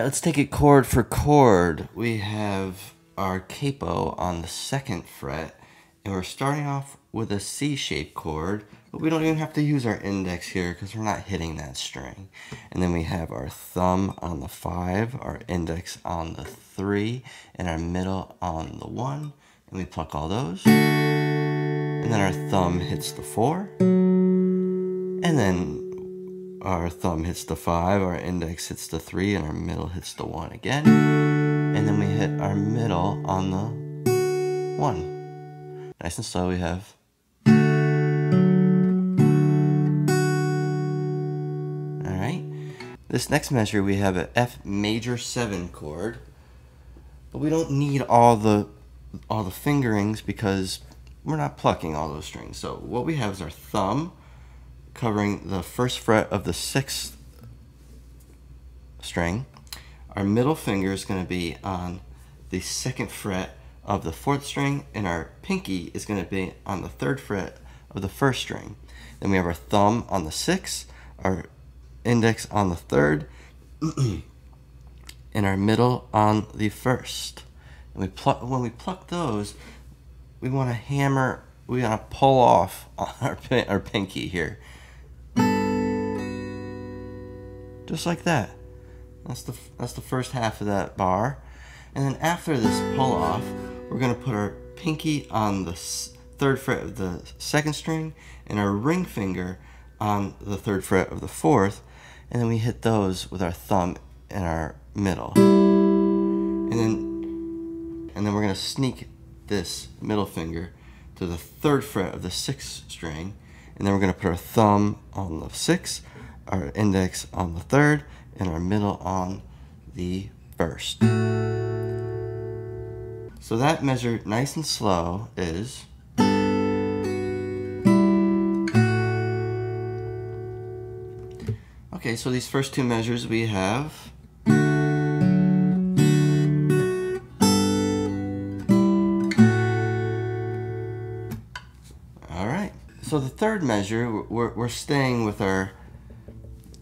Alright, let's take it chord for chord. We have our capo on the 2nd fret, and we're starting off with a C-shaped chord, but we don't even have to use our index here because we're not hitting that string. And then we have our thumb on the 5, our index on the 3, and our middle on the 1, and we pluck all those. And then our thumb hits the 4, and then our thumb hits the 5, our index hits the 3, and our middle hits the 1 again. And then we hit our middle on the 1. Nice and slow we have. Alright. This next measure we have an F major 7 chord. But we don't need all the fingerings because we're not plucking all those strings. So what we have is our thumb covering the 1st fret of the 6th string. Our middle finger is going to be on the 2nd fret of the 4th string, and our pinky is going to be on the 3rd fret of the 1st string. Then we have our thumb on the 6th, our index on the 3rd, and our middle on the 1st. And when we pluck those, we want to hammer, we want to pull off our pinky here. Just like that. That's the first half of that bar. And then after this pull off, we're going to put our pinky on the 3rd fret of the 2nd string and our ring finger on the 3rd fret of the 4th, and then we hit those with our thumb in our middle. And then we're going to sneak this middle finger to the 3rd fret of the 6th string, and then we're going to put our thumb on the 6th, our index on the 3rd, and our middle on the 1st. So that measure, nice and slow, is okay. So these first 2 measures we have all right. So the 3rd measure, we're staying with our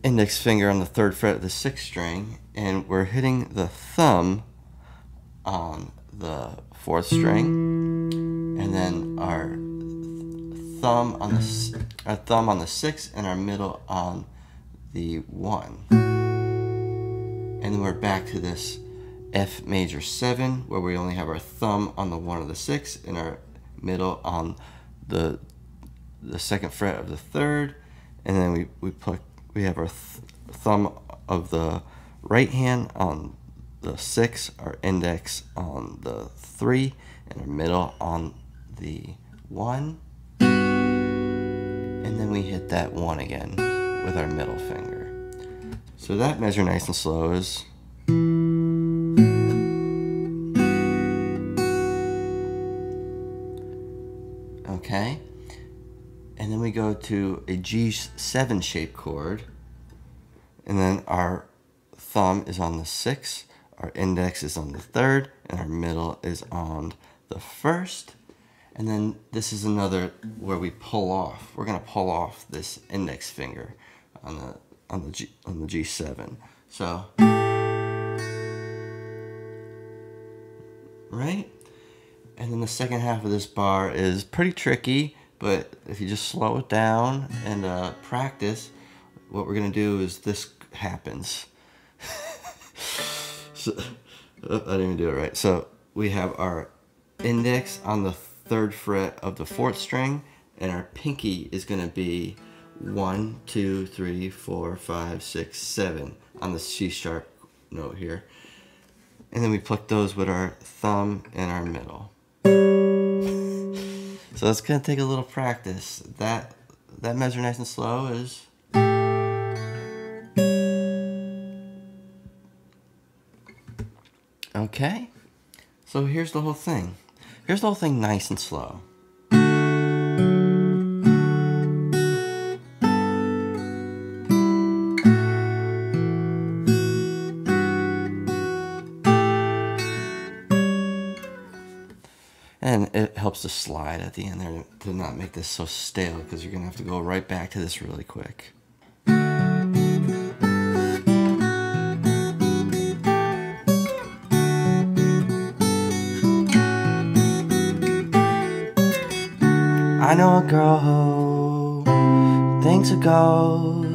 index finger on the 3rd fret of the 6th string, and we're hitting the thumb on the 4th string, and then our thumb on the 6th, and our middle on the 1. And then we're back to this F major 7, where we only have our thumb on the 1 of the 6th, and our middle on the 2nd fret of the 3rd, and then we have our thumb of the right hand on the 6, our index on the 3, and our middle on the 1. And then we hit that 1 again with our middle finger. So that measure, nice and slow, is okay. And then we go to a G7 shaped chord, and then our thumb is on the 6th, our index is on the 3rd, and our middle is on the 1st. And then this is another where we pull off. We're going to pull off this index finger on the G7. So, right? And then the second half of this bar is pretty tricky, but if you just slow it down and practice, what we're going to do is this happens. So, I didn't even do it right. So we have our index on the 3rd fret of the 4th string, and our pinky is going to be 1, 2, 3, 4, 5, 6, 7 on the C sharp note here. And then we pluck those with our thumb and our middle. So it's going to take a little practice. That measure, nice and slow, is okay. So here's the whole thing. Here's the whole thing nice and slow. And it helps to slide at the end there to not make this so stale, because you're going to have to go right back to this really quick. I know a girl who thinks a ghost